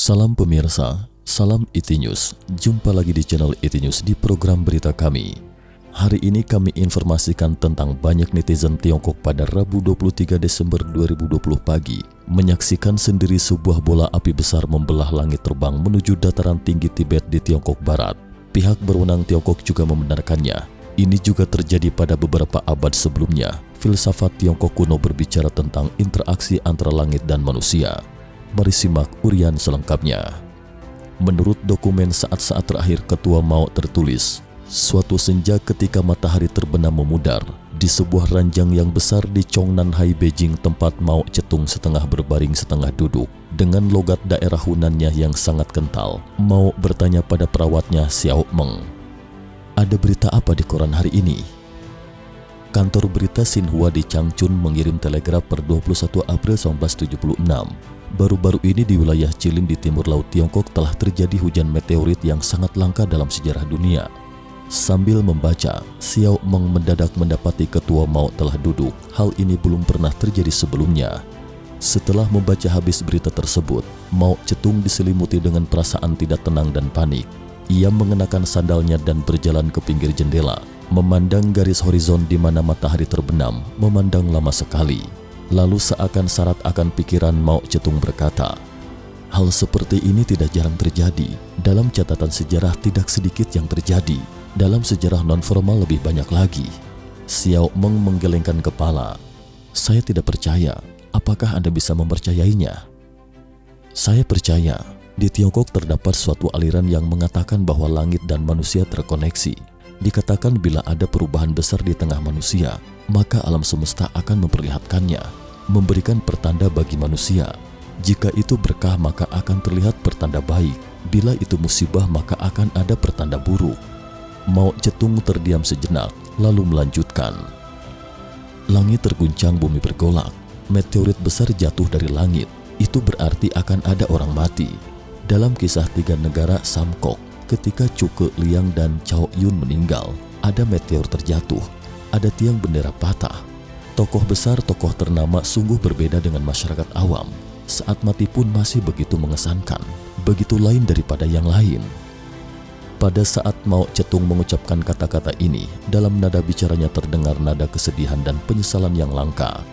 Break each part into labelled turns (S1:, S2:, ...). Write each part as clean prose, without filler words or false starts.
S1: Salam pemirsa, salam IT News. Jumpa lagi di channel IT News di program berita kami. Hari ini kami informasikan tentang banyak netizen Tiongkok pada Rabu 23 Desember 2020 pagi menyaksikan sendiri sebuah bola api besar membelah langit terbang menuju dataran tinggi Tibet di Tiongkok Barat. Pihak berwenang Tiongkok juga membenarkannya. Ini juga terjadi pada beberapa abad sebelumnya. Filsafat Tiongkok kuno berbicara tentang interaksi antara langit dan manusia. Mari simak urian selengkapnya. Menurut dokumen saat-saat terakhir Ketua Mao tertulis, suatu senja ketika matahari terbenam memudar, di sebuah ranjang yang besar di Chongnanhai, Beijing, tempat Mao Zedong setengah berbaring setengah duduk, dengan logat daerah Hunannya yang sangat kental, Mao bertanya pada perawatnya Xiao Meng, "Ada berita apa di koran hari ini?" Kantor berita Xinhua di Changchun mengirim telegraf per 21 April 1976. Baru-baru ini di wilayah Jilin di timur laut Tiongkok telah terjadi hujan meteorit yang sangat langka dalam sejarah dunia. Sambil membaca, Xiao Meng mendadak mendapati Ketua Mao telah duduk. Hal ini belum pernah terjadi sebelumnya. Setelah membaca habis berita tersebut, Mao Zedong diselimuti dengan perasaan tidak tenang dan panik. Ia mengenakan sandalnya dan berjalan ke pinggir jendela, memandang garis horizon di mana matahari terbenam, memandang lama sekali. Lalu seakan syarat akan pikiran, Mao Zedong berkata, "Hal seperti ini tidak jarang terjadi. Dalam catatan sejarah tidak sedikit yang terjadi. Dalam sejarah non-formal lebih banyak lagi." Xiao Meng menggelengkan kepala. "Saya tidak percaya. Apakah Anda bisa mempercayainya?" "Saya percaya. Di Tiongkok terdapat suatu aliran yang mengatakan bahwa langit dan manusia terkoneksi. Dikatakan bila ada perubahan besar di tengah manusia, maka alam semesta akan memperlihatkannya, memberikan pertanda bagi manusia. Jika itu berkah maka akan terlihat pertanda baik, bila itu musibah maka akan ada pertanda buruk." Mao Zedong terdiam sejenak, lalu melanjutkan, "Langit terguncang, bumi bergolak, meteorit besar jatuh dari langit, itu berarti akan ada orang mati. Dalam kisah tiga negara Samkok, ketika Cuke Liang dan Cao Yun meninggal, ada meteor terjatuh, ada tiang bendera patah. Tokoh besar, tokoh ternama sungguh berbeda dengan masyarakat awam. Saat mati pun masih begitu mengesankan, begitu lain daripada yang lain." Pada saat Mao Zedong mengucapkan kata-kata ini, dalam nada bicaranya terdengar nada kesedihan dan penyesalan yang langka.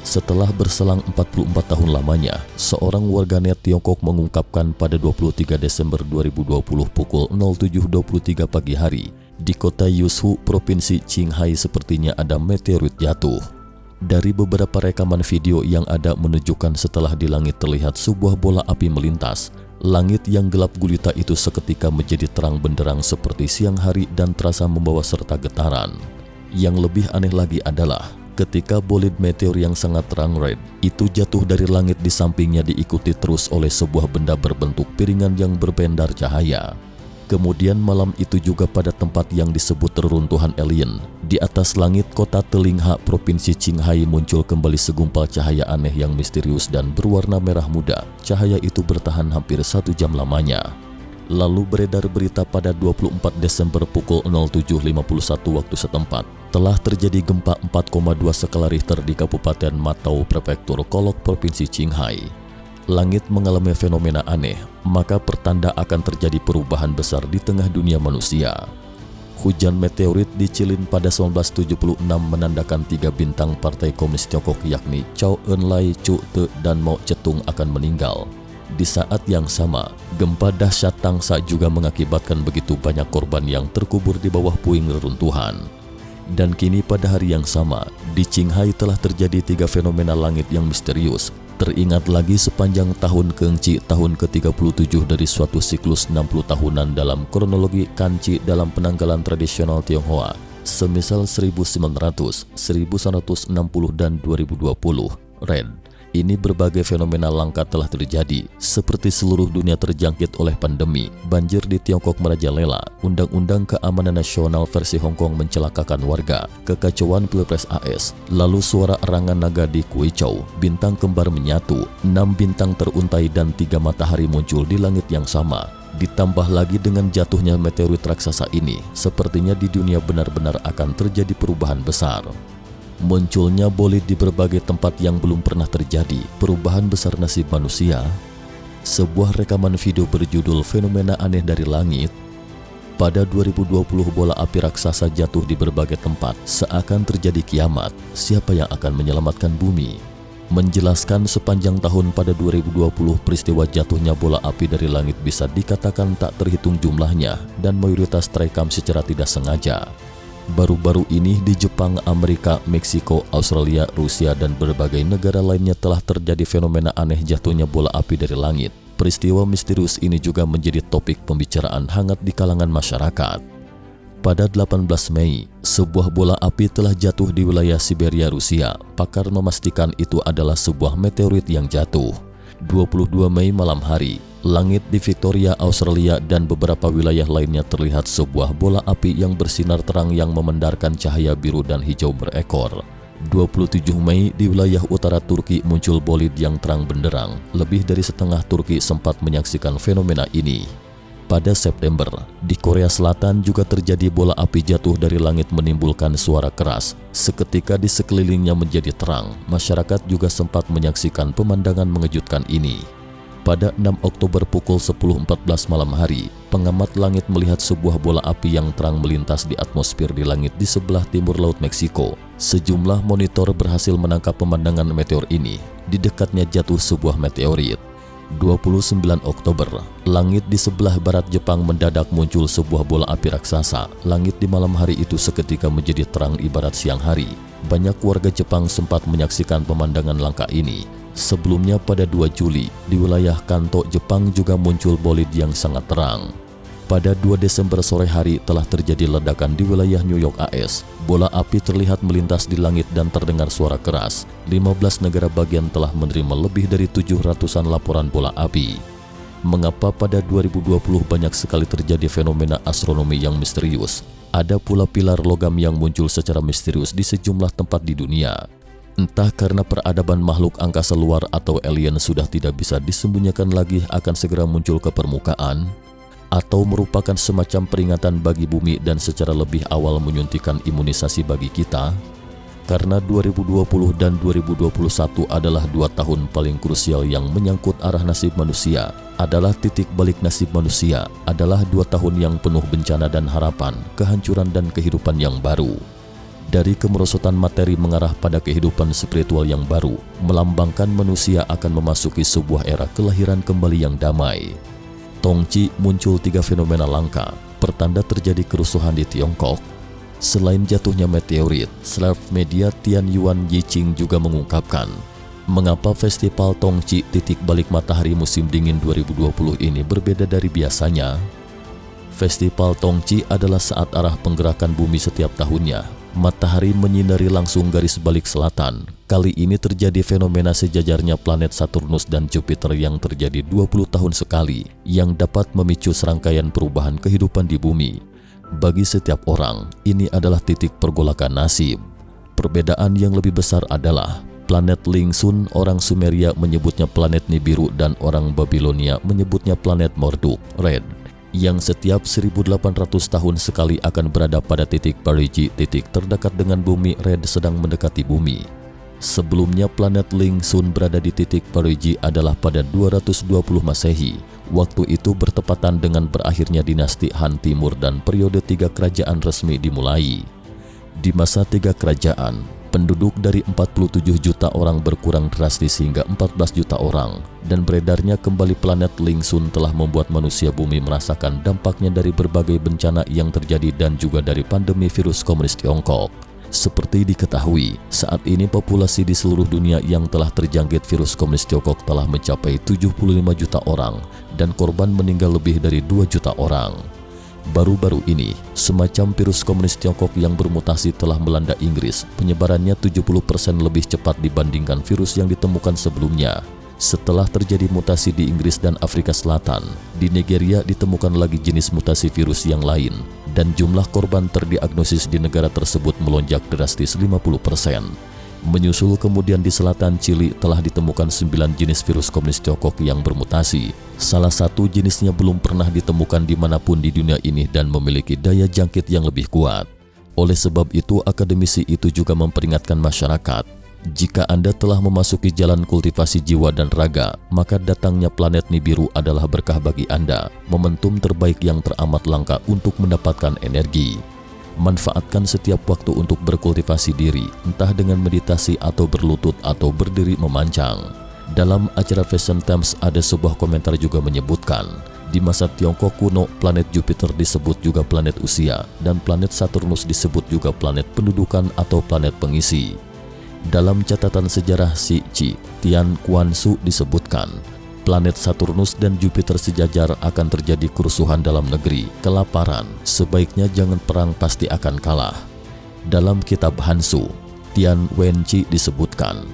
S1: Setelah berselang 44 tahun lamanya, seorang warganet Tiongkok mengungkapkan pada 23 Desember 2020 pukul 07.23 pagi hari, di kota Yushu, Provinsi Qinghai sepertinya ada meteorit jatuh. Dari beberapa rekaman video yang ada menunjukkan setelah di langit terlihat sebuah bola api melintas, langit yang gelap gulita itu seketika menjadi terang benderang seperti siang hari dan terasa membawa serta getaran. Yang lebih aneh lagi adalah ketika bolid meteor yang sangat terang red itu jatuh dari langit, di sampingnya diikuti terus oleh sebuah benda berbentuk piringan yang berbendar cahaya. Kemudian malam itu juga pada tempat yang disebut reruntuhan alien, di atas langit kota Telingha, Provinsi Qinghai muncul kembali segumpal cahaya aneh yang misterius dan berwarna merah muda. Cahaya itu bertahan hampir 1 jam lamanya. Lalu beredar berita pada 24 Desember pukul 07.51 waktu setempat, telah terjadi gempa 4,2 skala Richter di Kabupaten Matau, Prefektur Kolok, Provinsi Qinghai. Langit mengalami fenomena aneh, maka pertanda akan terjadi perubahan besar di tengah dunia manusia. Hujan meteorit di Jilin pada 1976 menandakan 3 bintang Partai Komunis Tiongkok yakni Chou En-lai, Chu Te, dan Mao Zedong akan meninggal. Di saat yang sama, gempa dahsyat Tangsa juga mengakibatkan begitu banyak korban yang terkubur di bawah puing reruntuhan. Dan kini pada hari yang sama, di Qinghai telah terjadi 3 fenomena langit yang misterius. Teringat lagi sepanjang tahun Kengci, tahun ke-37 dari suatu siklus 60 tahunan dalam kronologi Kanci dalam penanggalan tradisional Tionghoa, semisal 1900, 1960, dan 2020. Red. Ini berbagai fenomena langka telah terjadi, seperti seluruh dunia terjangkit oleh pandemi, banjir di Tiongkok merajalela, undang-undang keamanan nasional versi Hong Kong mencelakakan warga, kekacauan Pilpres AS, lalu suara erangan naga di Guizhou, bintang kembar menyatu, 6 bintang teruntai dan 3 matahari muncul di langit yang sama. Ditambah lagi dengan jatuhnya meteorit raksasa ini, sepertinya di dunia benar-benar akan terjadi perubahan besar. Munculnya bolid di berbagai tempat yang belum pernah terjadi, perubahan besar nasib manusia. sebuah rekaman video berjudul Fenomena Aneh dari Langit. Pada 2020 bola api raksasa jatuh di berbagai tempat, seakan terjadi kiamat. Siapa yang akan menyelamatkan bumi? Menjelaskan sepanjang tahun pada 2020 peristiwa jatuhnya bola api dari langit bisa dikatakan tak terhitung jumlahnya dan mayoritas terekam secara tidak sengaja. Baru-baru ini di Jepang, Amerika, Meksiko, Australia, Rusia, dan berbagai negara lainnya telah terjadi fenomena aneh jatuhnya bola api dari langit. Peristiwa misterius ini juga menjadi topik pembicaraan hangat di kalangan masyarakat. Pada 18 Mei, sebuah bola api telah jatuh di wilayah Siberia, Rusia. Pakar memastikan itu adalah sebuah meteorit yang jatuh. 22 Mei malam hari, langit di Victoria, Australia, dan beberapa wilayah lainnya terlihat sebuah bola api yang bersinar terang yang memandarkan cahaya biru dan hijau berekor. 27 Mei di wilayah utara Turki muncul bolid yang terang benderang. Lebih dari setengah Turki sempat menyaksikan fenomena ini. Pada September, di Korea Selatan juga terjadi bola api jatuh dari langit menimbulkan suara keras. Seketika di sekelilingnya menjadi terang. Masyarakat juga sempat menyaksikan pemandangan mengejutkan ini. Pada 6 Oktober pukul 10.14 malam hari, pengamat langit melihat sebuah bola api yang terang melintas di atmosfer di langit di sebelah timur Laut Meksiko. Sejumlah monitor berhasil menangkap pemandangan meteor ini. Di dekatnya jatuh sebuah meteorit. 29 Oktober, langit di sebelah barat Jepang mendadak muncul sebuah bola api raksasa. Langit di malam hari itu seketika menjadi terang ibarat siang hari. Banyak warga Jepang sempat menyaksikan pemandangan langka ini. Sebelumnya pada 2 Juli, di wilayah Kanto, Jepang juga muncul bolid yang sangat terang. Pada 2 Desember sore hari telah terjadi ledakan di wilayah New York, AS. Bola api terlihat melintas di langit dan terdengar suara keras. 15 negara bagian telah menerima lebih dari 700-an laporan bola api. Mengapa pada 2020 banyak sekali terjadi fenomena astronomi yang misterius? Ada pula pilar logam yang muncul secara misterius di sejumlah tempat di dunia. Entah karena peradaban makhluk angkasa luar atau alien sudah tidak bisa disembunyikan lagi akan segera muncul ke permukaan, atau merupakan semacam peringatan bagi bumi dan secara lebih awal menyuntikkan imunisasi bagi kita. Karena 2020 dan 2021 adalah 2 tahun paling krusial yang menyangkut arah nasib manusia, adalah titik balik nasib manusia, adalah 2 tahun yang penuh bencana dan harapan, kehancuran dan kehidupan yang baru. Dari kemerosotan materi mengarah pada kehidupan spiritual yang baru, melambangkan manusia akan memasuki sebuah era kelahiran kembali yang damai. Tongci muncul 3 fenomena langka, pertanda terjadi kerusuhan di Tiongkok. Selain jatuhnya meteorit, seleb media Tian Yuan Yiqing juga mengungkapkan, mengapa festival Tongci titik balik matahari musim dingin 2020 ini berbeda dari biasanya. Festival Tongci adalah saat arah penggerakan bumi setiap tahunnya. Matahari menyinari langsung garis balik selatan. Kali ini terjadi fenomena sejajarnya planet Saturnus dan Jupiter yang terjadi 20 tahun sekali, yang dapat memicu serangkaian perubahan kehidupan di bumi. Bagi setiap orang, ini adalah titik pergolakan nasib. Perbedaan yang lebih besar adalah planet Lingsun, orang Sumeria menyebutnya planet Nibiru dan orang Babilonia menyebutnya planet Marduk, Red, yang setiap 1800 tahun sekali akan berada pada titik perigee, titik terdekat dengan bumi. Red sedang mendekati bumi. Sebelumnya planet Lingsun berada di titik perigee adalah pada 220 Masehi. Waktu itu bertepatan dengan berakhirnya dinasti Han Timur dan periode 3 kerajaan resmi dimulai. Di masa 3 kerajaan, penduduk dari 47 juta orang berkurang drastis hingga 14 juta orang, dan beredarnya kembali planet Lingsun telah membuat manusia bumi merasakan dampaknya dari berbagai bencana yang terjadi dan juga dari pandemi virus komunis Tiongkok. Seperti diketahui, saat ini populasi di seluruh dunia yang telah terjangkit virus komunis Tiongkok telah mencapai 75 juta orang dan korban meninggal lebih dari 2 juta orang. Baru-baru ini, semacam virus komunis Tiongkok yang bermutasi telah melanda Inggris. Penyebarannya 70% lebih cepat dibandingkan virus yang ditemukan sebelumnya. Setelah terjadi mutasi di Inggris dan Afrika Selatan, di Nigeria ditemukan lagi jenis mutasi virus yang lain, dan jumlah korban terdiagnosis di negara tersebut melonjak drastis 50%. Menyusul kemudian di selatan Chili telah ditemukan 9 jenis virus komunis Tiongkok yang bermutasi. Salah satu jenisnya belum pernah ditemukan dimanapun di dunia ini dan memiliki daya jangkit yang lebih kuat. Oleh sebab itu, akademisi itu juga memperingatkan masyarakat, Jika Anda telah memasuki jalan kultivasi jiwa dan raga, maka datangnya planet Nibiru adalah berkah bagi Anda, momentum terbaik yang teramat langka untuk mendapatkan energi. Manfaatkan setiap waktu untuk berkultivasi diri, entah dengan meditasi atau berlutut atau berdiri memancang. Dalam acara Fashion Times ada sebuah komentar juga menyebutkan, di masa Tiongkok kuno, planet Jupiter disebut juga planet usia, dan planet Saturnus disebut juga planet pendudukan atau planet pengisi. Dalam catatan sejarah Xi Chi Tian Quan Su disebutkan, planet Saturnus dan Jupiter sejajar akan terjadi kerusuhan dalam negeri, kelaparan, sebaiknya jangan perang pasti akan kalah. Dalam kitab Hansu, Tian Wen Chi disebutkan,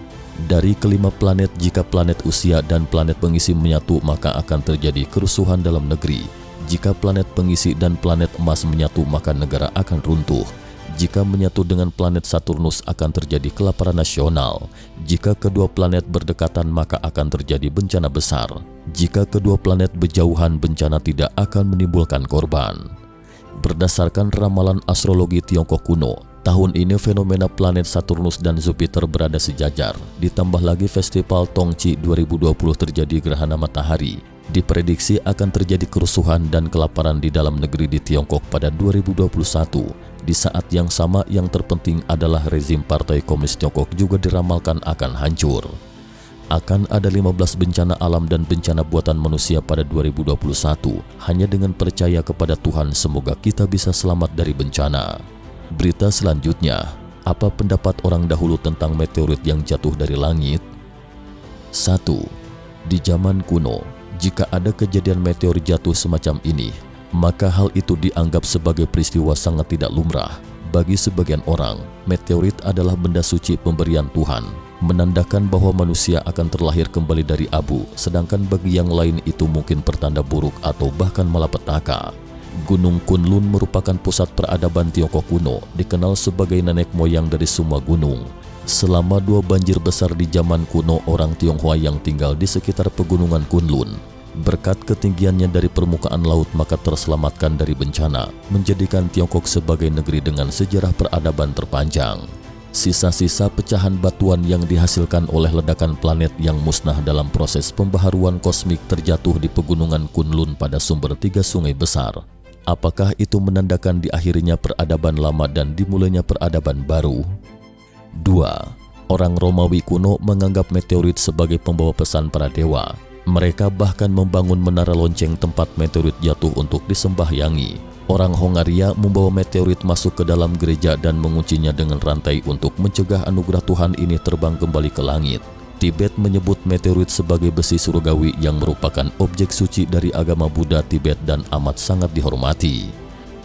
S1: dari kelima planet jika planet usia dan planet pengisi menyatu maka akan terjadi kerusuhan dalam negeri. Jika planet pengisi dan planet emas menyatu maka negara akan runtuh. Jika menyatu dengan planet Saturnus akan terjadi kelaparan nasional. Jika kedua planet berdekatan maka akan terjadi bencana besar. Jika kedua planet berjauhan bencana tidak akan menimbulkan korban. Berdasarkan ramalan astrologi Tiongkok kuno, tahun ini fenomena planet Saturnus dan Jupiter berada sejajar. Ditambah lagi festival Tongqi 2020 terjadi gerhana matahari. Diprediksi akan terjadi kerusuhan dan kelaparan di dalam negeri di Tiongkok pada 2021. Di saat yang sama yang terpenting adalah rezim Partai Komunis Tiongkok juga diramalkan akan hancur. Akan ada 15 bencana alam dan bencana buatan manusia pada 2021. Hanya dengan percaya kepada Tuhan semoga kita bisa selamat dari bencana. Berita selanjutnya, apa pendapat orang dahulu tentang meteorit yang jatuh dari langit? 1. Di zaman kuno, jika ada kejadian meteor jatuh semacam ini, maka hal itu dianggap sebagai peristiwa sangat tidak lumrah. Bagi sebagian orang, meteorit adalah benda suci pemberian Tuhan, menandakan bahwa manusia akan terlahir kembali dari abu, sedangkan bagi yang lain itu mungkin pertanda buruk atau bahkan malapetaka. Gunung Kunlun merupakan pusat peradaban Tiongkok kuno, dikenal sebagai nenek moyang dari semua gunung. Selama 2 banjir besar di zaman kuno, orang Tionghoa yang tinggal di sekitar pegunungan Kunlun, berkat ketinggiannya dari permukaan laut maka terselamatkan dari bencana, menjadikan Tiongkok sebagai negeri dengan sejarah peradaban terpanjang. Sisa-sisa pecahan batuan yang dihasilkan oleh ledakan planet yang musnah dalam proses pembaharuan kosmik terjatuh di pegunungan Kunlun pada sumber 3 sungai besar. Apakah itu menandakan diakhirinya peradaban lama dan dimulainya peradaban baru? 2. Orang Romawi kuno menganggap meteorit sebagai pembawa pesan para dewa. Mereka bahkan membangun menara lonceng tempat meteorit jatuh untuk disembahyangi. Orang Hongaria membawa meteorit masuk ke dalam gereja dan menguncinya dengan rantai untuk mencegah anugerah Tuhan ini terbang kembali ke langit. Tibet menyebut meteorit sebagai besi surgawi yang merupakan objek suci dari agama Buddha Tibet dan amat sangat dihormati.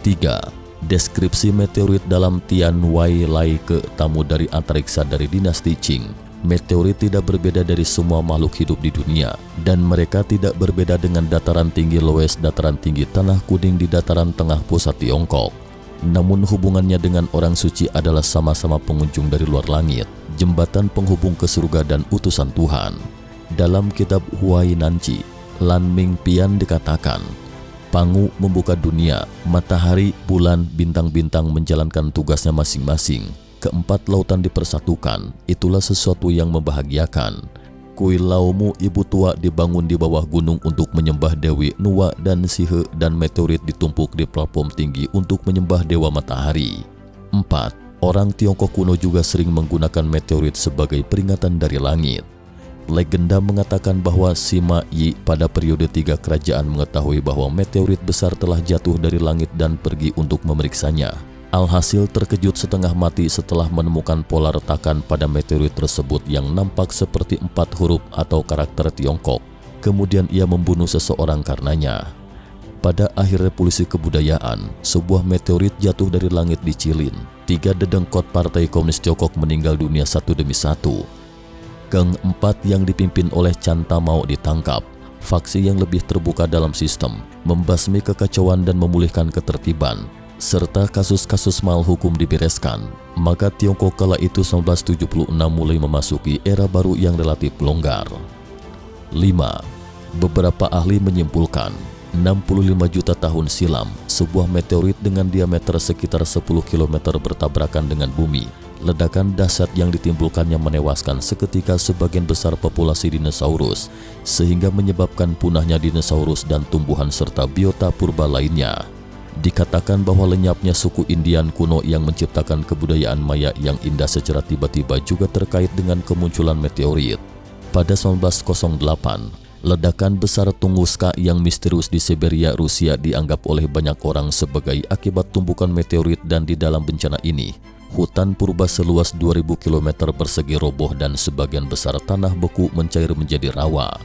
S1: 3. Deskripsi meteorit dalam Tian Wai Lai ke tamu dari antariksa dari dinasti Qing. Meteorit tidak berbeda dari semua makhluk hidup di dunia, dan mereka tidak berbeda dengan dataran tinggi Loess, dataran tinggi Tanah Kuning di dataran tengah pusat Tiongkok. Namun hubungannya dengan orang suci adalah sama-sama pengunjung dari luar langit, jembatan penghubung ke surga dan utusan Tuhan. Dalam kitab Huai Nanci, Lan Ming Pian dikatakan, Pangu membuka dunia, matahari, bulan, bintang-bintang menjalankan tugasnya masing-masing. Keempat lautan dipersatukan, itulah sesuatu yang membahagiakan. Kuil Laumu ibu tua dibangun di bawah gunung untuk menyembah Dewi Nuwa dan Sihe, dan meteorit ditumpuk di platform tinggi untuk menyembah Dewa Matahari. 4. Orang Tiongkok kuno juga sering menggunakan meteorit sebagai peringatan dari langit. Legenda mengatakan bahwa Sima Yi pada periode 3 kerajaan mengetahui bahwa meteorit besar telah jatuh dari langit dan pergi untuk memeriksanya. Alhasil terkejut setengah mati setelah menemukan pola retakan pada meteorit tersebut yang nampak seperti 4 huruf atau karakter Tiongkok. Kemudian ia membunuh seseorang karenanya. Pada akhir revolusi kebudayaan, sebuah meteorit jatuh dari langit di Jilin. 3 dedengkot Partai Komunis Tiongkok meninggal dunia satu demi satu. Geng 4 yang dipimpin oleh Chan Tamao ditangkap. Faksi yang lebih terbuka dalam sistem, membasmi kekacauan dan memulihkan ketertiban, serta kasus-kasus mal hukum dibereskan, maka Tiongkok kala itu 1976 mulai memasuki era baru yang relatif longgar. 5. Beberapa ahli menyimpulkan, 65 juta tahun silam, sebuah meteorit dengan diameter sekitar 10 km bertabrakan dengan bumi, ledakan dahsyat yang ditimbulkannya menewaskan seketika sebagian besar populasi dinosaurus, sehingga menyebabkan punahnya dinosaurus dan tumbuhan serta biota purba lainnya. Dikatakan bahwa lenyapnya suku Indian kuno yang menciptakan kebudayaan Maya yang indah secara tiba-tiba juga terkait dengan kemunculan meteorit. Pada 1908, ledakan besar Tunguska yang misterius di Siberia, Rusia dianggap oleh banyak orang sebagai akibat tumbukan meteorit, dan di dalam bencana ini, hutan purba seluas 2000 km persegi roboh dan sebagian besar tanah beku mencair menjadi rawa.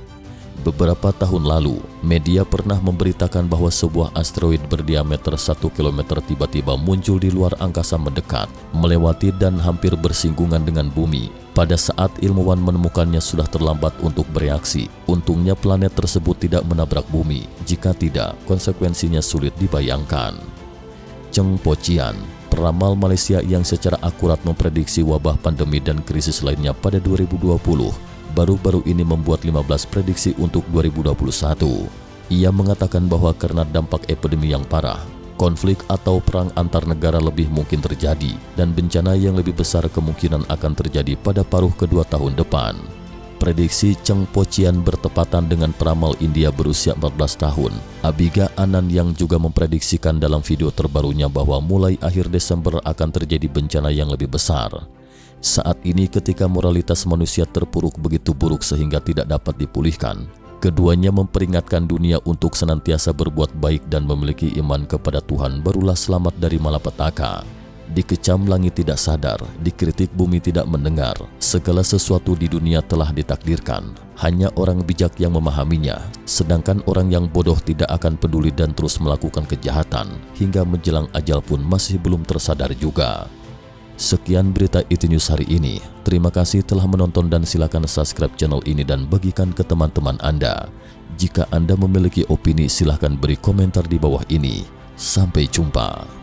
S1: Beberapa tahun lalu, media pernah memberitakan bahwa sebuah asteroid berdiameter 1 km tiba-tiba muncul di luar angkasa mendekat, melewati dan hampir bersinggungan dengan bumi. Pada saat ilmuwan menemukannya sudah terlambat untuk bereaksi. Untungnya planet tersebut tidak menabrak bumi, jika tidak, konsekuensinya sulit dibayangkan. Cheng Po-Chian, peramal Malaysia yang secara akurat memprediksi wabah, pandemi, dan krisis lainnya pada 2020, baru-baru ini membuat 15 prediksi untuk 2021. Ia mengatakan bahwa karena dampak epidemi yang parah, konflik atau perang antar negara lebih mungkin terjadi, dan bencana yang lebih besar kemungkinan akan terjadi pada paruh kedua tahun depan. Prediksi Cheng Po-Chian bertepatan dengan peramal India berusia 14 tahun, Abiga Anand, yang juga memprediksikan dalam video terbarunya bahwa mulai akhir Desember akan terjadi bencana yang lebih besar. Saat ini ketika moralitas manusia terpuruk begitu buruk sehingga tidak dapat dipulihkan, keduanya memperingatkan dunia untuk senantiasa berbuat baik dan memiliki iman kepada Tuhan, barulah selamat dari malapetaka. Dikecam langit tidak sadar, dikritik bumi tidak mendengar. Segala sesuatu di dunia telah ditakdirkan, hanya orang bijak yang memahaminya, sedangkan orang yang bodoh tidak akan peduli dan terus melakukan kejahatan, hingga menjelang ajal pun masih belum tersadar juga. Sekian berita ITNews hari ini. Terima kasih telah menonton dan silakan subscribe channel ini dan bagikan ke teman-teman Anda. Jika Anda memiliki opini, silahkan beri komentar di bawah ini. Sampai jumpa.